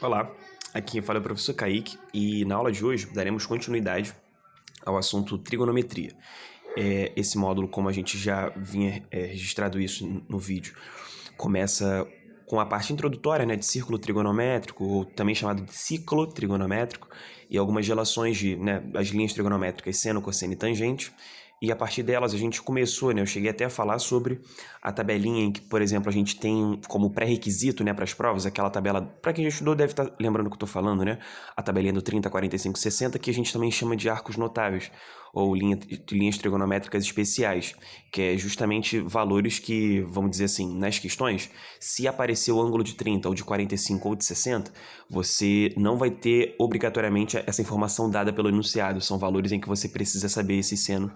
Olá, aqui quem fala é o professor Kaique e na aula de hoje daremos continuidade ao assunto trigonometria. Esse módulo, como a gente já vinha registrado isso no vídeo, começa com a parte introdutória, né, de círculo trigonométrico, ou também chamado de ciclo trigonométrico, e algumas relações de, né, as linhas trigonométricas seno, cosseno e tangente. E a partir delas a gente começou, né? Eu cheguei até a falar sobre a tabelinha em que, por exemplo, a gente tem como pré-requisito, né, para as provas, aquela tabela. Para quem já estudou, deve estar lembrando o que eu estou falando, né? A tabelinha do 30, 45, 60, que a gente também chama de arcos notáveis, ou linhas trigonométricas especiais, que é justamente valores que, vamos dizer assim, nas questões, se aparecer o ângulo de 30, ou de 45, ou de 60, você não vai ter obrigatoriamente essa informação dada pelo enunciado. São valores em que você precisa saber esse seno,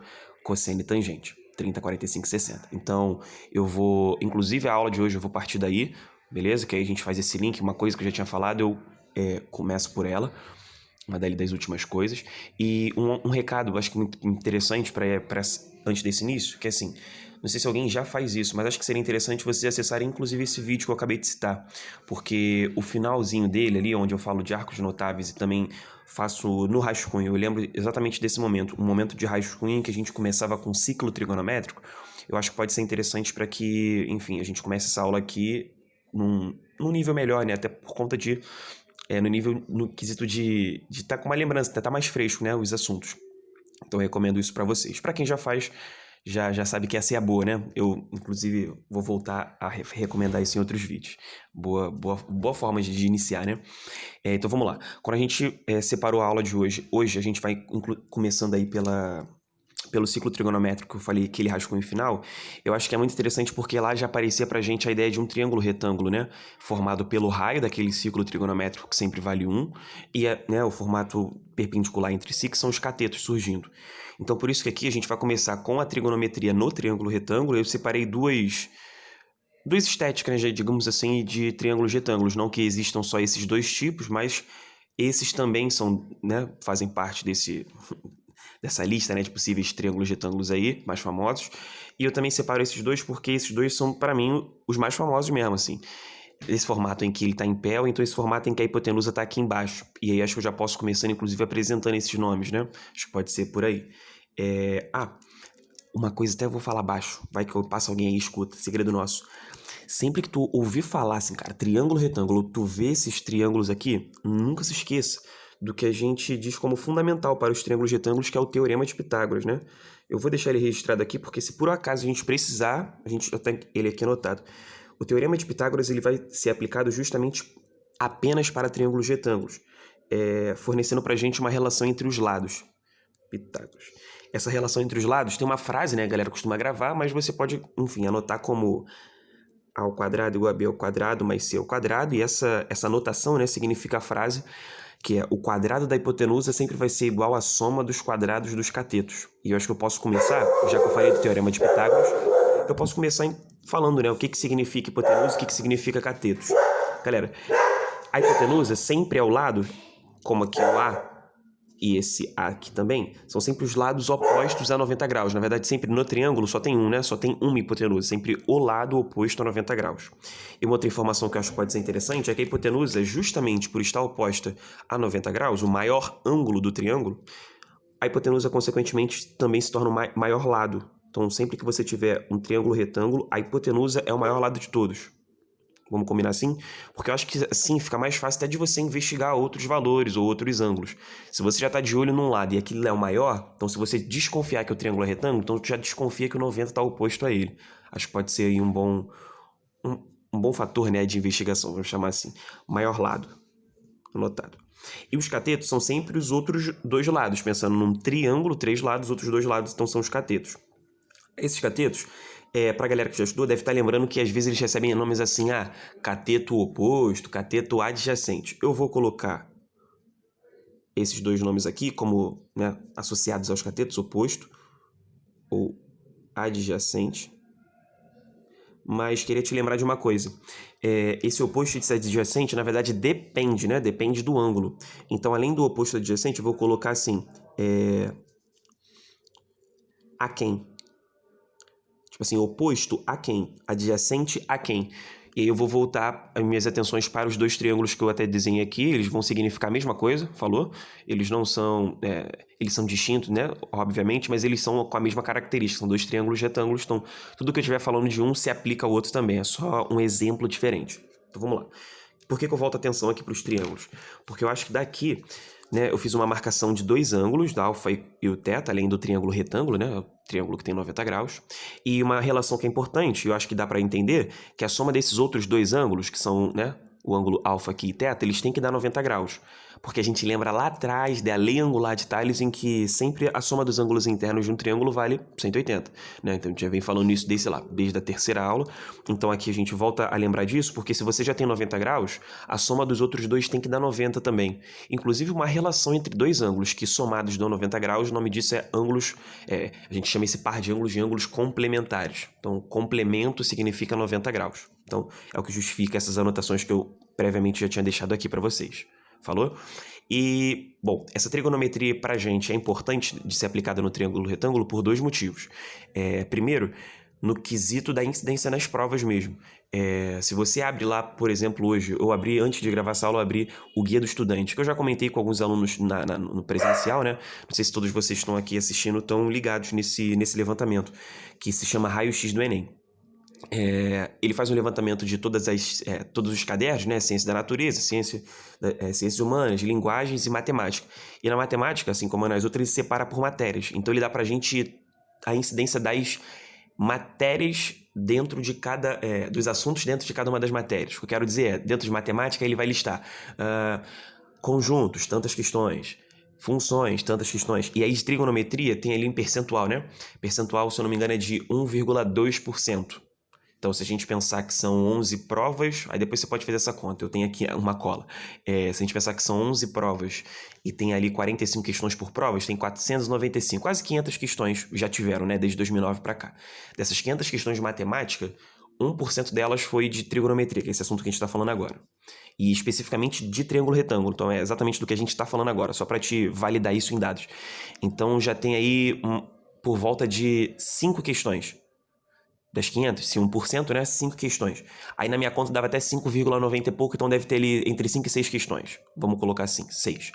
cosseno e tangente, 30, 45, 60. Então, eu vou, inclusive a aula de hoje eu vou partir daí, beleza? Que aí a gente faz esse link, uma coisa que eu já tinha falado, eu começo por ela, uma das últimas coisas. E um recado, acho que muito interessante antes desse início, que é assim, não sei se alguém já faz isso, mas acho que seria interessante vocês acessarem inclusive esse vídeo que eu acabei de citar, porque o finalzinho dele ali, onde eu falo de arcos notáveis e também faço no rascunho, eu lembro exatamente desse momento, um momento de rascunho em que a gente começava com ciclo trigonométrico. Eu acho que pode ser interessante para que, enfim, a gente comece essa aula aqui num nível melhor, né? Até por conta de no nível, no quesito de estar com uma lembrança, estar mais fresco, né, os assuntos. Então eu recomendo isso para vocês. Para quem já faz, já sabe que essa é a boa, né? Eu, inclusive, vou voltar a recomendar isso em outros vídeos. Boa forma de iniciar, né? Então vamos lá. Quando a gente separou a aula de hoje a gente vai começando aí pelo ciclo trigonométrico que eu falei, aquele rascunho final, eu acho que é muito interessante porque lá já aparecia pra gente a ideia de um triângulo retângulo, né? Formado pelo raio daquele ciclo trigonométrico que sempre vale 1, e né, o formato perpendicular entre si, que são os catetos surgindo. Então, por isso que aqui a gente vai começar com a trigonometria no triângulo retângulo. Eu separei duas estéticas, né, digamos assim, de triângulos retângulos. Não que existam só esses dois tipos, mas esses também são, né, fazem parte dessa lista, né, de possíveis triângulos retângulos aí, mais famosos. E eu também separo esses dois porque esses dois são, para mim, os mais famosos mesmo, assim. Esse formato em que ele está em pé, ou então esse formato em que a hipotenusa está aqui embaixo. E aí acho que eu já posso começando, inclusive, apresentando esses nomes, né? Acho que pode ser por aí. Uma coisa até eu vou falar baixo, vai que eu passo alguém aí e escuta, segredo nosso. Sempre que tu ouvir falar assim, cara, triângulo, retângulo, tu vê esses triângulos aqui, nunca se esqueça do que a gente diz como fundamental para os triângulos retângulos, que é o Teorema de Pitágoras, né? Eu vou deixar ele registrado aqui, porque se por acaso a gente precisar, a gente já tem ele aqui anotado. O Teorema de Pitágoras ele vai ser aplicado justamente apenas para triângulos retângulos, fornecendo para a gente uma relação entre os lados. Pitágoras. Essa relação entre os lados tem uma frase, né? A galera costuma gravar, mas você pode, enfim, anotar como a ao quadrado igual a b ao quadrado mais c ao quadrado, e essa notação, né, significa a frase que é o quadrado da hipotenusa sempre vai ser igual à soma dos quadrados dos catetos. E eu acho que eu posso começar, já que eu falei do Teorema de Pitágoras, eu posso começar falando, né, o que significa hipotenusa e o que significa catetos. Galera, a hipotenusa sempre é ao lado, como aqui o A, e esse A aqui também, são sempre os lados opostos a 90 graus. Na verdade, sempre no triângulo só tem um, né? Só tem uma hipotenusa, sempre o lado oposto a 90 graus. E uma outra informação que eu acho que pode ser interessante é que a hipotenusa, justamente por estar oposta a 90 graus, o maior ângulo do triângulo, a hipotenusa, consequentemente, também se torna o maior lado. Então, sempre que você tiver um triângulo retângulo, a hipotenusa é o maior lado de todos. Vamos combinar assim? Porque eu acho que assim fica mais fácil até de você investigar outros valores ou outros ângulos. Se você já está de olho num lado e aquele é o maior, então se você desconfiar que o triângulo é retângulo, então tu já desconfia que o 90 está oposto a ele. Acho que pode ser aí um bom fator, né, de investigação, vamos chamar assim. Maior lado. Anotado. E os catetos são sempre os outros dois lados. Pensando num triângulo, 3 lados, os outros 2 lados então são os catetos. Esses catetos, pra galera que já estudou, deve estar lembrando que às vezes eles recebem nomes assim, cateto oposto, cateto adjacente. Eu vou colocar esses dois nomes aqui como, né, associados aos catetos, oposto ou adjacente. Mas queria te lembrar de uma coisa. Esse oposto e esse adjacente, na verdade, depende, né? Depende do ângulo. Então, além do oposto e adjacente, eu vou colocar assim, a quem. Tipo assim, oposto a quem? Adjacente a quem? E aí eu vou voltar as minhas atenções para os dois triângulos que eu até desenhei aqui. Eles vão significar a mesma coisa, falou? Eles não são... eles são distintos, né? Obviamente, mas eles são com a mesma característica. São dois triângulos retângulos, então tudo que eu estiver falando de um se aplica ao outro também. É só um exemplo diferente. Então vamos lá. Por que eu volto a atenção aqui para os triângulos? Porque eu acho que daqui, né, eu fiz uma marcação de dois ângulos, da alfa e o θ, além do triângulo retângulo, né, o triângulo que tem 90 graus, e uma relação que é importante, eu acho que dá para entender, que a soma desses outros dois ângulos, que são, né, o ângulo alfa aqui e θ, eles têm que dar 90 graus. Porque a gente lembra lá atrás da lei angular de Thales, em que sempre a soma dos ângulos internos de um triângulo vale 180. Né? Então a gente já vem falando isso desde a terceira aula. Então aqui a gente volta a lembrar disso, porque se você já tem 90 graus, a soma dos outros dois tem que dar 90 também. Inclusive uma relação entre dois ângulos que somados dão 90 graus, o nome disso é ângulos... a gente chama esse par de ângulos complementares. Então complemento significa 90 graus. Então é o que justifica essas anotações que eu previamente já tinha deixado aqui para vocês. Falou? E, bom, essa trigonometria pra gente é importante de ser aplicada no triângulo retângulo por dois motivos. Primeiro, no quesito da incidência nas provas mesmo. Se você abre lá, por exemplo, hoje, eu abri, antes de gravar essa aula, eu abri o Guia do Estudante, que eu já comentei com alguns alunos no presencial, né? Não sei se todos vocês estão aqui assistindo estão ligados nesse levantamento, que se chama Raio-X do Enem. Ele faz um levantamento de todos os cadernos, né? Ciência da natureza, ciências humanas, linguagens e matemática. E na matemática, assim como nas outras, ele separa por matérias. Então ele dá pra gente a incidência das matérias dentro de dos assuntos dentro de cada uma das matérias. O que eu quero dizer é, dentro de matemática ele vai listar conjuntos, tantas questões, funções, tantas questões. E aí de trigonometria tem ali em percentual, né? Percentual, se eu não me engano, é de 1,2%. Então, se a gente pensar que são 11 provas, aí depois você pode fazer essa conta, eu tenho aqui uma cola. Se a gente pensar que são 11 provas e tem ali 45 questões por provas, tem 495, quase 500 questões já tiveram, né, desde 2009 para cá. Dessas 500 questões de matemática, 1% delas foi de trigonometria, que é esse assunto que a gente está falando agora. E especificamente de triângulo retângulo, então é exatamente do que a gente está falando agora, só para te validar isso em dados. Então já tem aí por volta de 5 questões. Das 500, se 1%, né? 5 questões. Aí na minha conta dava até 5,90 e pouco, então deve ter ali entre 5 e 6 questões. Vamos colocar assim, 6.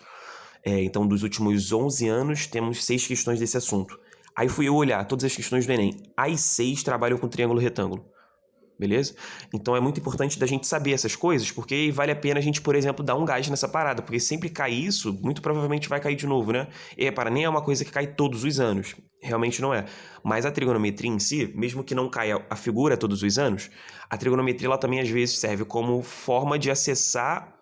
Então, dos últimos 11 anos, temos 6 questões desse assunto. Aí fui eu olhar todas as questões do Enem. As 6 trabalham com triângulo retângulo. Beleza? Então é muito importante da gente saber essas coisas, porque vale a pena a gente, por exemplo, dar um gás nessa parada, porque sempre cai isso, muito provavelmente vai cair de novo, né? Nem é uma coisa que cai todos os anos, realmente não é. Mas a trigonometria em si, mesmo que não caia a figura todos os anos, a trigonometria ela também às vezes serve como forma de acessar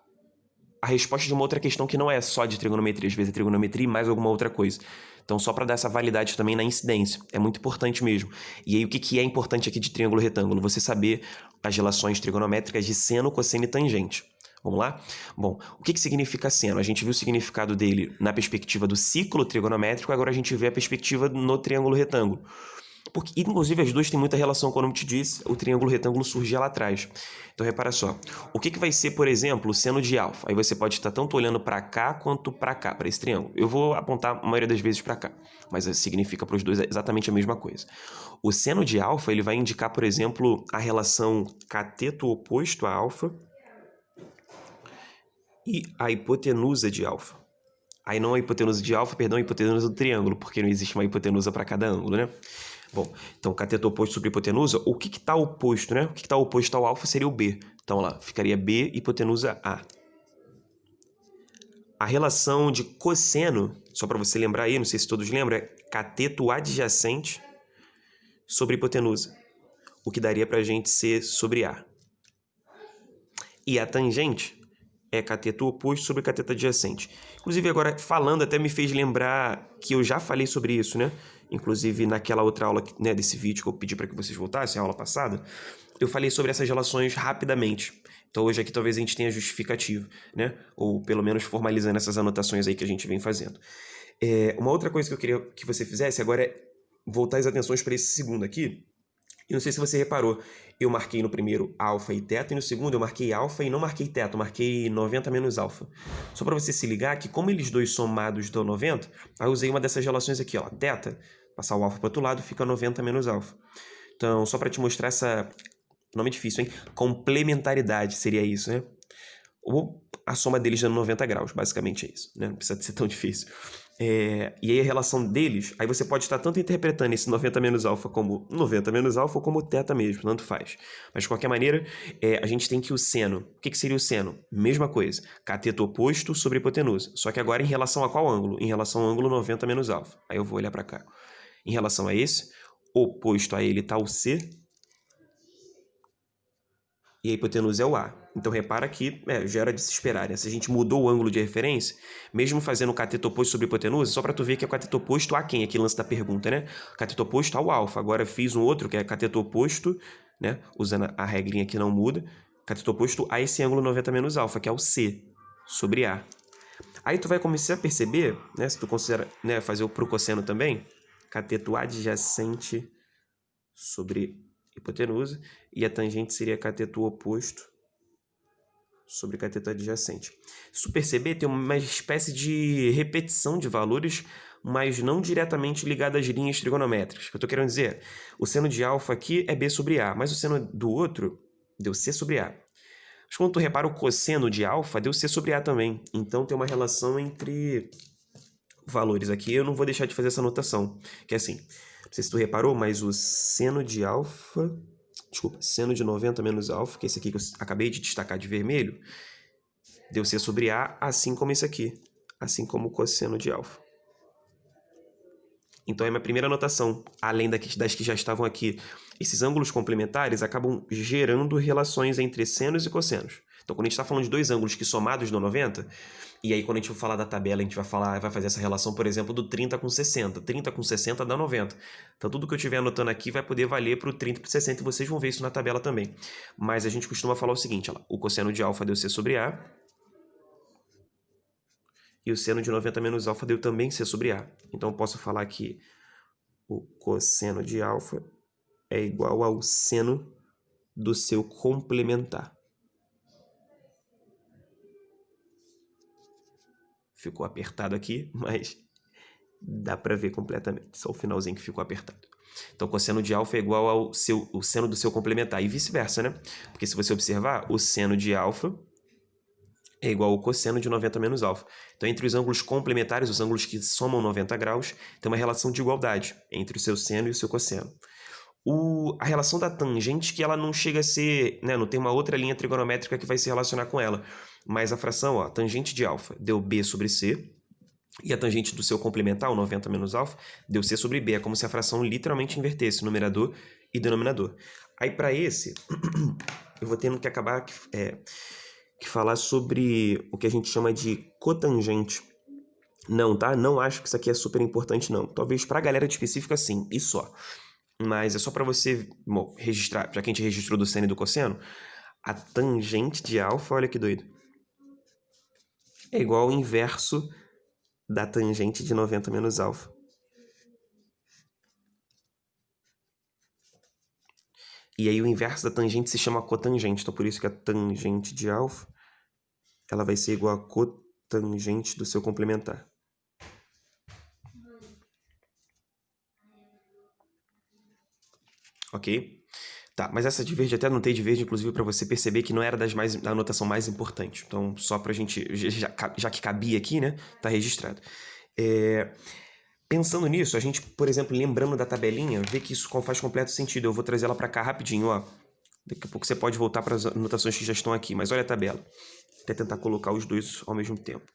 a resposta de uma outra questão que não é só de trigonometria, às vezes é trigonometria e mais alguma outra coisa. Então, só para dar essa validade também na incidência. É muito importante mesmo. E aí, o que é importante aqui de triângulo retângulo? Você saber as relações trigonométricas de seno, cosseno e tangente. Vamos lá? Bom, o que significa seno? A gente viu o significado dele na perspectiva do ciclo trigonométrico, agora a gente vê a perspectiva no triângulo retângulo. Porque, inclusive, as duas têm muita relação, como eu te disse, o triângulo retângulo surgia lá atrás. Então, repara só. O que vai ser, por exemplo, o seno de alfa? Aí você pode estar tanto olhando para cá quanto para cá, para esse triângulo. Eu vou apontar a maioria das vezes para cá, mas significa para os dois exatamente a mesma coisa. O seno de alfa ele vai indicar, por exemplo, a relação cateto oposto a alfa e a hipotenusa de alfa. Aí não a hipotenusa de alfa, perdão, a hipotenusa do triângulo, porque não existe uma hipotenusa para cada ângulo, né? Bom, então cateto oposto sobre hipotenusa, o que está oposto, né? O que está oposto ao alfa seria o B. Então lá, ficaria B, hipotenusa A. A relação de cosseno, só para você lembrar aí, não sei se todos lembram, é cateto adjacente sobre hipotenusa. O que daria para a gente ser sobre A. E a tangente é cateto oposto sobre cateto adjacente. Inclusive, agora, falando, até me fez lembrar que eu já falei sobre isso, né? Inclusive, naquela outra aula, né, desse vídeo que eu pedi para que vocês voltassem, a aula passada, eu falei sobre essas relações rapidamente. Então, hoje aqui talvez a gente tenha justificativa, né? Ou pelo menos formalizando essas anotações aí que a gente vem fazendo. Uma outra coisa que eu queria que você fizesse agora é voltar as atenções para esse segundo aqui. E não sei se você reparou, eu marquei no primeiro alfa e θ, e no segundo eu marquei alfa e não marquei θ, eu marquei 90 menos alfa. Só para você se ligar que como eles dois somados dão 90, aí eu usei uma dessas relações aqui, ó, θ, passar o alfa para o outro lado, fica 90 menos alfa. Então, só para te mostrar Nome difícil, hein? Complementaridade seria isso, né? Ou a soma deles dando 90 graus, basicamente é isso, né? Não precisa ser tão difícil. E aí a relação deles, aí você pode estar tanto interpretando esse 90 menos alfa como 90 menos alfa ou como θ mesmo, tanto faz. Mas de qualquer maneira, a gente tem que o seno. O que seria o seno? Mesma coisa, cateto oposto sobre hipotenusa. Só que agora em relação a qual ângulo? Em relação ao ângulo 90 menos alfa. Aí eu vou olhar para cá. Em relação a esse, oposto a ele está o C, e a hipotenusa é o A. Então repara que já era de se esperar, né? Se a gente mudou o ângulo de referência, mesmo fazendo o cateto oposto sobre hipotenusa, só para tu ver que é o cateto oposto a quem? Aqui lance da pergunta, né? Cateto oposto ao alfa. Agora fiz um outro que é cateto oposto, né? Usando a regrinha que não muda. Cateto oposto a esse ângulo 90 menos alfa, que é o C, sobre A. Aí tu vai começar a perceber, né? Se tu considera, né, fazer o pro cosseno também, cateto adjacente sobre hipotenusa, e a tangente seria cateto oposto sobre cateto adjacente. Se tu perceber, tem uma espécie de repetição de valores, mas não diretamente ligada às linhas trigonométricas. O que eu estou querendo dizer? O seno de alfa aqui é B sobre A, mas o seno do outro deu C sobre A. Mas quando tu repara o cosseno de alfa, deu C sobre A também. Então tem uma relação entre valores aqui. Eu não vou deixar de fazer essa anotação, que é assim. Não sei se tu reparou, mas o seno de alfa... Desculpa, seno de 90 menos alfa, que é esse aqui que eu acabei de destacar de vermelho, deu C sobre A, assim como esse aqui. Assim como o cosseno de alfa. Então é minha primeira anotação, além das que já estavam aqui. Esses ângulos complementares acabam gerando relações entre senos e cossenos. Então, quando a gente está falando de dois ângulos que somados dão 90, e aí quando a gente for falar da tabela, a gente vai fazer essa relação, por exemplo, do 30 com 60. 30 com 60 dá 90. Então, tudo que eu estiver anotando aqui vai poder valer para o 30 e para o 60, e vocês vão ver isso na tabela também. Mas a gente costuma falar o seguinte, olha lá, o cosseno de alfa deu C sobre A, e o seno de 90 menos alfa deu também C sobre A. Então, eu posso falar que o cosseno de alfa é igual ao seno do seu complementar. Ficou apertado aqui, mas dá para ver completamente. Só o finalzinho que ficou apertado. Então, cosseno de alfa é igual ao seno do seu complementar. E vice-versa, né? Porque se você observar, o seno de alfa é igual ao cosseno de 90 menos alfa. Então, entre os ângulos complementares, os ângulos que somam 90 graus, tem uma relação de igualdade entre o seu seno e o seu cosseno. A relação da tangente, que ela não chega a ser, né, não tem uma outra linha trigonométrica que vai se relacionar com ela. Mas a fração, ó, tangente de alfa deu B sobre C, e a tangente do seu complementar, o 90 menos alfa, deu C sobre B. É como se a fração literalmente invertesse numerador e denominador. Aí para esse, eu vou tendo que acabar que falar sobre o que a gente chama de cotangente. Não, tá? Não acho que isso aqui é super importante, não. Talvez para a galera específica, sim, e só. Mas é só para você registrar, já que a gente registrou do seno e do cosseno, a tangente de alfa, olha que doido, é igual ao inverso da tangente de 90 menos alfa. E aí o inverso da tangente se chama cotangente, então por isso que a tangente de alfa ela vai ser igual a cotangente do seu complementar. Ok? Tá, mas essa de verde até anotei de verde, inclusive, para você perceber que não era da anotação mais importante. Então, só pra gente, já que cabia aqui, né, tá registrado. Pensando nisso, a gente, por exemplo, lembrando da tabelinha, vê que isso faz completo sentido. Eu vou trazer ela para cá rapidinho, ó. Daqui a pouco você pode voltar para as anotações que já estão aqui, mas olha a tabela. Vou até tentar colocar os dois ao mesmo tempo.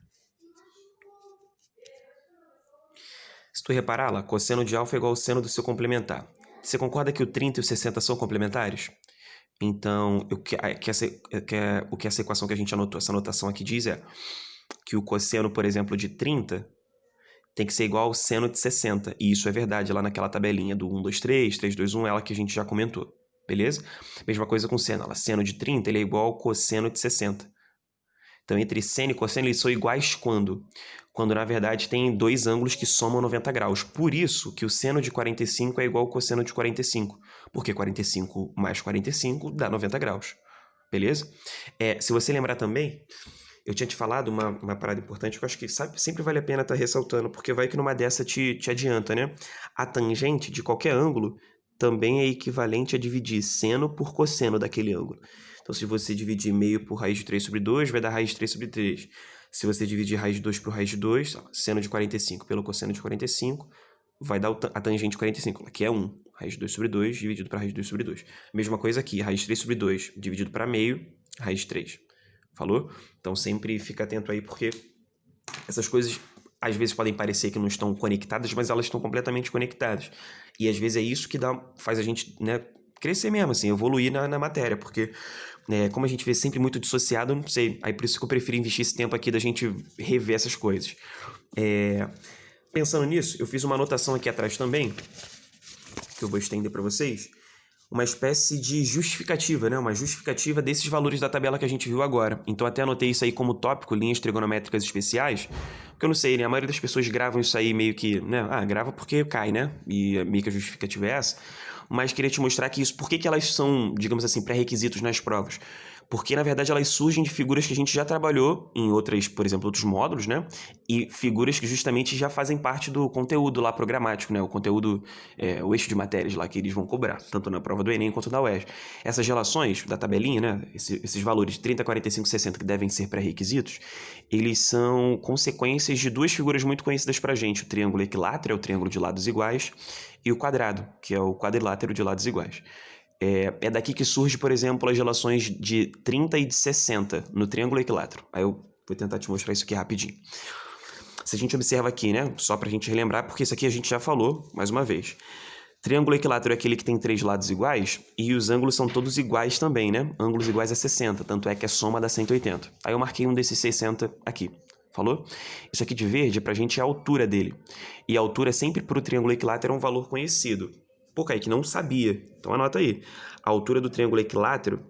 Se tu reparar lá, cosseno de alfa é igual ao seno do seu complementar. Você concorda que o 30 e o 60 são complementares? Então, o que essa equação que a gente anotou, essa anotação aqui diz é que o cosseno, por exemplo, de 30 tem que ser igual ao seno de 60. E isso é verdade lá naquela tabelinha do 1, 2, 3, 3, 2, 1, ela que a gente já comentou. Beleza? Mesma coisa com seno. Seno de 30 ele é igual ao cosseno de 60. Então, entre seno e cosseno, eles são iguais quando? Quando, na verdade, tem dois ângulos que somam 90 graus. Por isso que o seno de 45 é igual ao cosseno de 45. Porque 45 mais 45 dá 90 graus. Beleza? Se você lembrar também, eu tinha te falado uma parada importante que eu acho que sempre vale a pena estar ressaltando, porque vai que numa dessa te adianta, né? A tangente de qualquer ângulo também é equivalente a dividir seno por cosseno daquele ângulo. Então, se você dividir meio por raiz de 3 sobre 2, vai dar raiz de 3 sobre 3. Se você dividir raiz de 2 por raiz de 2, seno de 45 pelo cosseno de 45, vai dar a tangente de 45, que é 1. Raiz de 2 sobre 2 dividido para raiz de 2 sobre 2. Mesma coisa aqui, raiz de 3 sobre 2 dividido para meio, raiz de 3. Falou? Então, sempre fica atento aí, porque essas coisas às vezes podem parecer que não estão conectadas, mas elas estão completamente conectadas. E às vezes é isso que faz a gente, né, crescer mesmo, assim, evoluir na matéria, porque como a gente vê sempre muito dissociado, eu não sei. Aí por isso que eu prefiro investir esse tempo aqui da gente rever essas coisas. Pensando nisso, eu fiz uma anotação aqui atrás também, que eu vou estender para vocês, uma espécie de justificativa, né? Uma justificativa desses valores da tabela que a gente viu agora. Então até anotei isso aí como tópico, linhas trigonométricas especiais, porque eu não sei, né? A maioria das pessoas gravam isso aí meio que, né? Grava porque cai, né? E meio que a justificativa é essa. Mas queria te mostrar que isso, por que elas são, digamos assim, pré-requisitos nas provas? Porque, na verdade, elas surgem de figuras que a gente já trabalhou em outras, por exemplo, outros módulos, né? E figuras que justamente já fazem parte do conteúdo lá programático, né? O conteúdo, o eixo de matérias lá que eles vão cobrar, tanto na prova do Enem quanto da UERJ. Essas relações da tabelinha, né? Esses valores 30, 45, 60 que devem ser pré-requisitos, eles são consequências de duas figuras muito conhecidas pra gente. O triângulo equilátero, é o triângulo de lados iguais, e o quadrado, que é o quadrilátero de lados iguais. É daqui que surge, por exemplo, as relações de 30 e de 60 no triângulo equilátero. Aí eu vou tentar te mostrar isso aqui rapidinho. Se a gente observa aqui, né? Só pra gente relembrar, porque isso aqui a gente já falou mais uma vez. Triângulo equilátero é aquele que tem 3 lados iguais e os ângulos são todos iguais também, né? Ângulos iguais a 60, tanto é que a soma dá 180. Aí eu marquei um desses 60 aqui. Falou? Isso aqui de verde, pra gente, é a altura dele. E a altura sempre pro triângulo equilátero é um valor conhecido. Pô, Kaique, não sabia. Então anota aí. A altura do triângulo equilátero,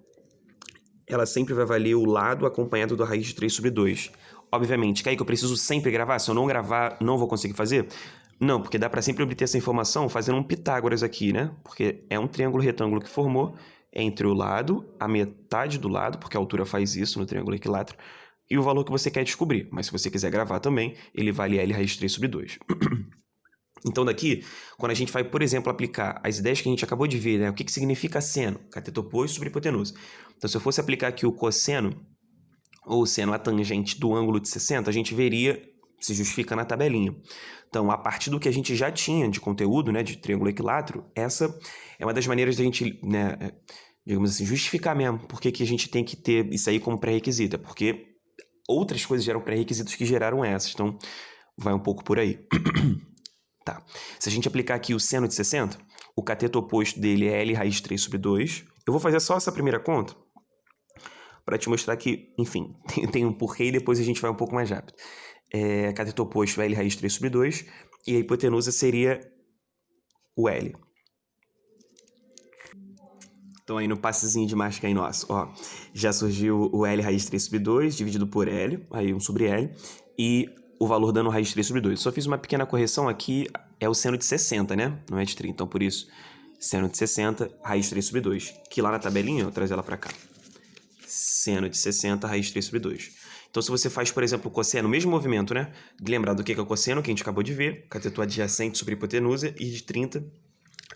ela sempre vai valer o lado acompanhado da raiz de 3 sobre 2. Obviamente, Kaique, eu preciso sempre gravar? Se eu não gravar, não vou conseguir fazer? Não, porque dá para sempre obter essa informação fazendo um Pitágoras aqui, né? Porque é um triângulo retângulo que formou entre o lado, a metade do lado, porque a altura faz isso no triângulo equilátero, e o valor que você quer descobrir. Mas se você quiser gravar também, ele vale L raiz de 3 sobre 2. Então daqui, quando a gente vai, por exemplo, aplicar as ideias que a gente acabou de ver, né? O que significa seno? Cateto oposto sobre hipotenusa. Então se eu fosse aplicar aqui o cosseno, ou seno a tangente do ângulo de 60, a gente veria, se justifica na tabelinha. Então, a partir do que a gente já tinha de conteúdo, né, de triângulo equilátero, essa é uma das maneiras da gente, né, digamos assim, justificar mesmo por que a gente tem que ter isso aí como pré-requisito. É porque outras coisas geram pré-requisitos que geraram essas. Então, vai um pouco por aí. Tá. Se a gente aplicar aqui o seno de 60, o cateto oposto dele é L raiz de 3 sobre 2. Eu vou fazer só essa primeira conta para te mostrar que, enfim, tem um porquê e depois a gente vai um pouco mais rápido. Cateto oposto é L raiz de 3 sobre 2 e a hipotenusa seria o L. Então aí no passezinho de mágica aí nosso, ó, já surgiu o L raiz de 3 sobre 2 dividido por L, aí 1 sobre L, e o valor dando raiz de 3 sobre 2. Só fiz uma pequena correção aqui, é o seno de 60, né? Não é de 30, então por isso, seno de 60, raiz de 3 sobre 2, que lá na tabelinha, eu trago ela para cá. Seno de 60, raiz de 3 sobre 2. Então, se você faz, por exemplo, o cosseno, o mesmo movimento, né? Lembrar do que é o cosseno, que a gente acabou de ver, cateto adjacente sobre hipotenusa, e de 30,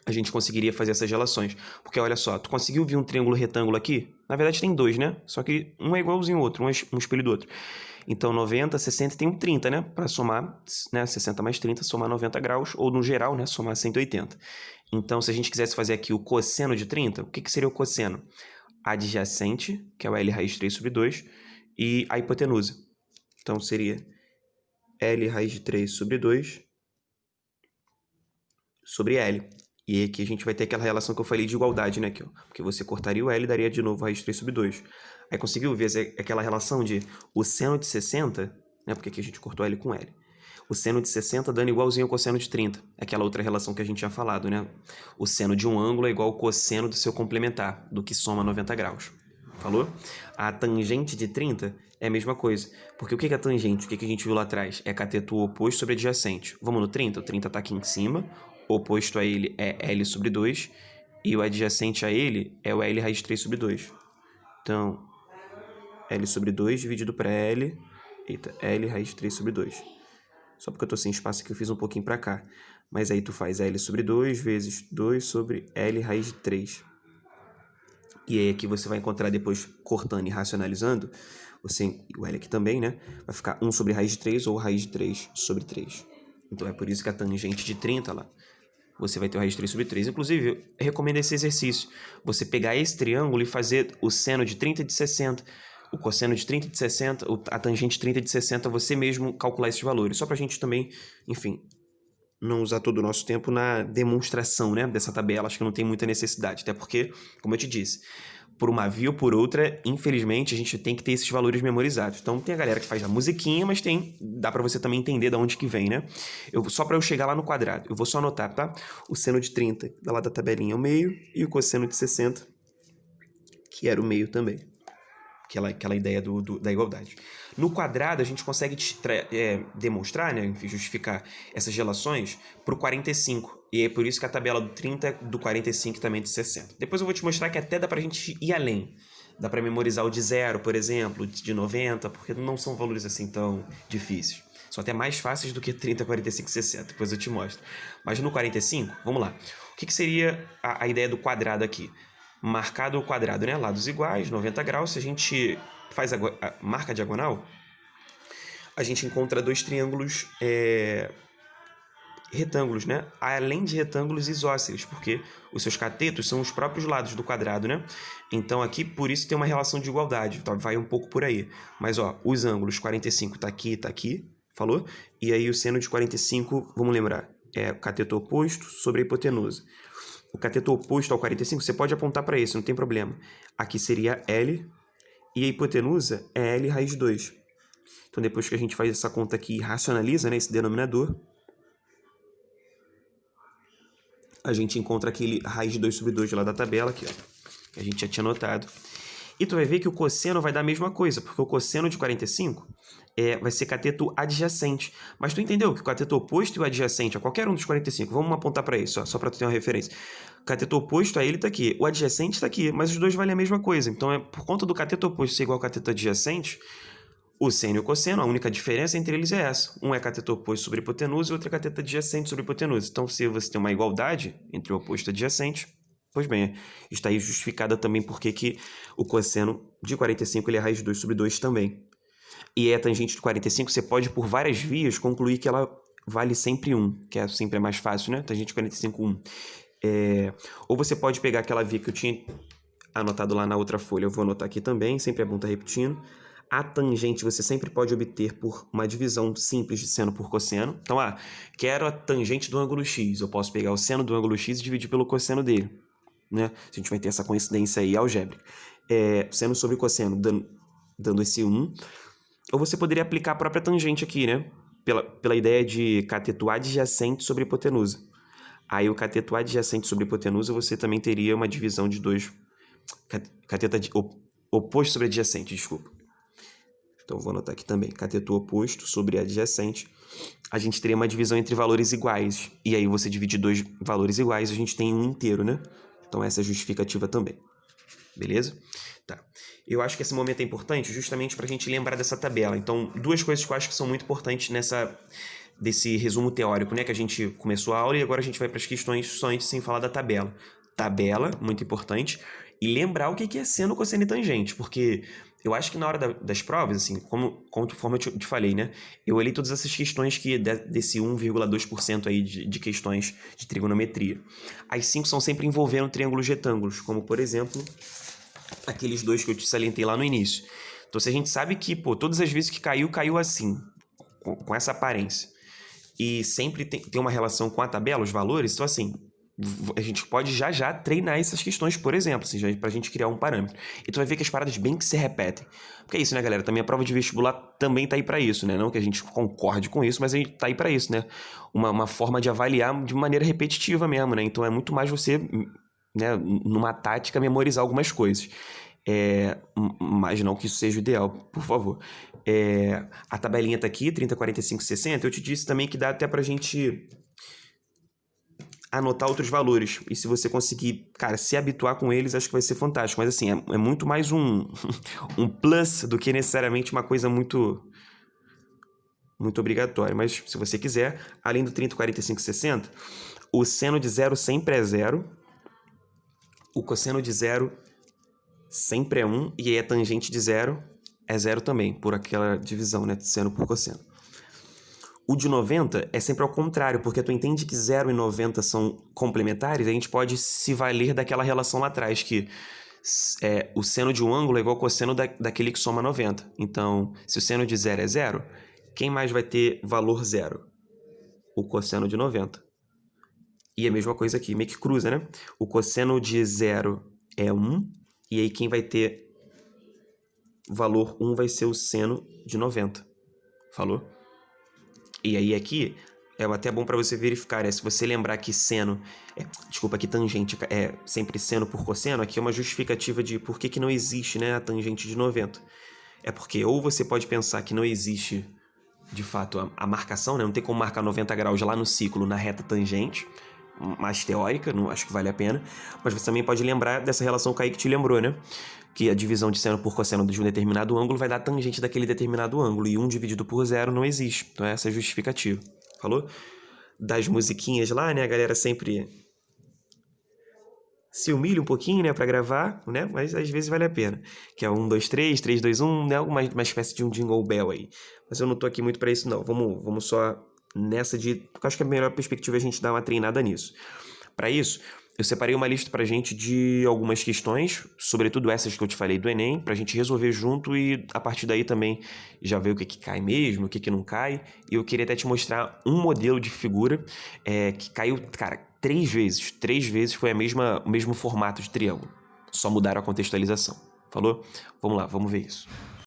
a gente conseguiria fazer essas relações. Porque, olha só, tu conseguiu ver um triângulo retângulo aqui? Na verdade, tem dois, né? Só que um é igualzinho ao outro, um é um espelho do outro. Então, 90, 60 tem um 30, né? Para somar, né? 60 mais 30, somar 90 graus, ou no geral, né? Somar 180. Então, se a gente quisesse fazer aqui o cosseno de 30, o que seria o cosseno? Adjacente, que é o L raiz de 3 sobre 2, e a hipotenusa. Então, seria L raiz de 3 sobre 2 sobre L. E aqui a gente vai ter aquela relação que eu falei de igualdade, né? Porque você cortaria o L e daria de novo raiz de 3 sobre 2. Aí conseguiu ver aquela relação de o seno de 60, né? Porque aqui a gente cortou L com L. O seno de 60 dando igualzinho ao cosseno de 30. Aquela outra relação que a gente tinha falado, né? O seno de um ângulo é igual ao cosseno do seu complementar, do que soma 90 graus. Falou? A tangente de 30 é a mesma coisa. Porque o que é a tangente? O que a gente viu lá atrás? É cateto oposto sobre adjacente. Vamos no 30? O 30 está aqui em cima. O oposto a ele é L sobre 2. E o adjacente a ele é o L raiz de 3 sobre 2. Então, L sobre 2 dividido para L. Eita, L raiz de 3 sobre 2. Só porque eu tô sem espaço aqui, eu fiz um pouquinho para cá. Mas aí tu faz L sobre 2 vezes 2 sobre L raiz de 3. E aí aqui você vai encontrar depois, cortando e racionalizando, o L aqui também, né? Vai ficar 1 sobre raiz de 3 ou raiz de 3 sobre 3. Então é por isso que a tangente de 30 lá, você vai ter o raiz de 3 sobre 3. Inclusive, eu recomendo esse exercício. Você pegar esse triângulo e fazer o seno de 30 de 60, o cosseno de 30 de 60, a tangente de 30 de 60, você mesmo calcular esses valores. Só pra gente também, enfim, não usar todo o nosso tempo na demonstração, né, dessa tabela. Acho que não tem muita necessidade. Até porque, como eu te disse, por uma via ou por outra, infelizmente, a gente tem que ter esses valores memorizados. Então, tem a galera que faz a musiquinha, mas dá pra você também entender de onde que vem, né? Só pra eu chegar lá no quadrado, eu vou só anotar, tá? O seno de 30, da lá da tabelinha, é o meio, e o cosseno de 60, que era o meio também. Aquela ideia da igualdade. No quadrado, a gente consegue demonstrar, né, enfim, justificar essas relações para o 45. E é por isso que a tabela do 30 do 45 também é de 60. Depois eu vou te mostrar que até dá para a gente ir além. Dá para memorizar o de 0, por exemplo, de 90, porque não são valores assim tão difíceis. São até mais fáceis do que 30, 45 e 60. Depois eu te mostro. Mas no 45, vamos lá. O que seria a ideia do quadrado aqui? Marcado o quadrado, né? Lados iguais, 90 graus. Se a gente faz marca a diagonal, a gente encontra dois triângulos retângulos, né? Além de retângulos isósceles, porque os seus catetos são os próprios lados do quadrado, né? Então aqui, por isso, tem uma relação de igualdade. Então, vai um pouco por aí. Mas, ó, os ângulos 45 tá aqui, falou? E aí o seno de 45, vamos lembrar, é o cateto oposto sobre a hipotenusa. O cateto oposto ao 45, você pode apontar para isso, não tem problema. Aqui seria L, e a hipotenusa é L raiz de 2. Então, depois que a gente faz essa conta aqui e racionaliza, né, esse denominador, a gente encontra aquele raiz de 2 sobre 2 lá da tabela, aqui, ó, que a gente já tinha notado. E tu vai ver que o cosseno vai dar a mesma coisa, porque o cosseno de 45 vai ser cateto adjacente. Mas tu entendeu que o cateto oposto e o adjacente a qualquer um dos 45, vamos apontar para isso, só para tu ter uma referência. O cateto oposto a ele está aqui, o adjacente está aqui, mas os dois valem a mesma coisa. Então, por conta do cateto oposto ser igual ao cateto adjacente, o seno e o cosseno, a única diferença entre eles é essa. Um é cateto oposto sobre hipotenusa e outro é cateto adjacente sobre hipotenusa. Então, se você tem uma igualdade entre o oposto e o adjacente, pois bem, está aí justificada também porque que o cosseno de 45 ele é raiz de 2 sobre 2 também. E a tangente de 45, você pode, por várias vias, concluir que ela vale sempre 1, que sempre é mais fácil, né? Tangente de 45, 1. Ou você pode pegar aquela via que eu tinha anotado lá na outra folha, eu vou anotar aqui também, sempre é bom estar repetindo. A tangente você sempre pode obter por uma divisão simples de seno por cosseno. Então, quero a tangente do ângulo x. Eu posso pegar o seno do ângulo x e dividir pelo cosseno dele, né? A gente vai ter essa coincidência aí algébrica. Seno sobre cosseno dando esse 1. Ou você poderia aplicar a própria tangente aqui, né? Pela ideia de cateto adjacente sobre hipotenusa. Aí o cateto adjacente sobre hipotenusa você também teria uma divisão de 2. Cateto oposto sobre adjacente, desculpa. Então, vou anotar aqui também. Cateto oposto sobre adjacente. A gente teria uma divisão entre valores iguais. E aí, você divide dois valores iguais, a gente tem um inteiro, né? Então, essa é a justificativa também. Beleza? Tá. Eu acho que esse momento é importante justamente para a gente lembrar dessa tabela. Então, duas coisas que eu acho que são muito importantes desse resumo teórico, né? Que a gente começou a aula e agora a gente vai para as questões só antes sem falar da tabela. Tabela, muito importante. E lembrar o que é seno, cosseno e tangente, porque eu acho que na hora das provas, assim, conforme eu te falei, né? Eu olhei todas essas questões desse 1,2% aí de questões de trigonometria. As 5 são sempre envolvendo triângulos retângulos, como, por exemplo, aqueles dois que eu te salientei lá no início. Então, se a gente sabe que, todas as vezes que caiu assim, com essa aparência, e sempre tem uma relação com a tabela, os valores, então, assim, a gente pode já treinar essas questões, por exemplo, assim, pra gente criar um parâmetro. E tu vai ver que as paradas bem que se repetem. Porque é isso, né, galera? Também a prova de vestibular também tá aí pra isso, né? Não que a gente concorde com isso, mas a gente tá aí pra isso, né? Uma forma de avaliar de maneira repetitiva mesmo, né? Então é muito mais você, né, numa tática, memorizar algumas coisas. Mas não que isso seja o ideal, por favor. A tabelinha tá aqui, 30, 45, 60. Eu te disse também que dá até pra gente anotar outros valores. E se você conseguir, cara, se habituar com eles, acho que vai ser fantástico. Mas assim, é muito mais um plus do que necessariamente uma coisa muito muito obrigatório, mas se você quiser, além do 30, 45 e 60, o seno de zero sempre é zero, o cosseno de zero sempre é 1, e aí a tangente de zero é zero também, por aquela divisão, né, de seno por cosseno. O de 90 é sempre ao contrário, porque tu entende que 0 e 90 são complementares, a gente pode se valer daquela relação lá atrás, que o seno de um ângulo é igual ao cosseno daquele que soma 90. Então, se o seno de 0 é 0, quem mais vai ter valor 0? O cosseno de 90. E a mesma coisa aqui, meio que cruza, né? O cosseno de 0 é 1, e aí quem vai ter valor 1 vai ser o seno de 90. Falou? E aí aqui é até bom para você verificar, né? Se você lembrar que que tangente é sempre seno por cosseno, aqui é uma justificativa de por que não existe, né, a tangente de 90. É porque ou você pode pensar que não existe, de fato, a marcação, né? Não tem como marcar 90 graus lá no ciclo, na reta tangente, mais teórica, não acho que vale a pena. Mas você também pode lembrar dessa relação que o Kaique te lembrou, né? Que a divisão de seno por cosseno de um determinado ângulo vai dar tangente daquele determinado ângulo, e 1 dividido por 0 não existe. Então essa é a justificativa. Falou? Das musiquinhas lá, né? A galera sempre se humilha um pouquinho, né, pra gravar, né? Mas às vezes vale a pena. Que é 1, 2, 3, 3, 2, 1, né? Uma espécie de um jingle bell aí. Mas eu não tô aqui muito pra isso, não. Vamos só nessa de... Porque eu acho que a melhor perspectiva é a gente dar uma treinada nisso. Pra isso, eu separei uma lista pra gente de algumas questões, sobretudo essas que eu te falei do Enem, pra gente resolver junto e a partir daí também já ver o que cai mesmo, o que não cai. E eu queria até te mostrar um modelo de figura que caiu, cara, 3 vezes. 3 vezes foi o mesmo formato de triângulo. Só mudaram a contextualização. Falou? Vamos lá, vamos ver isso.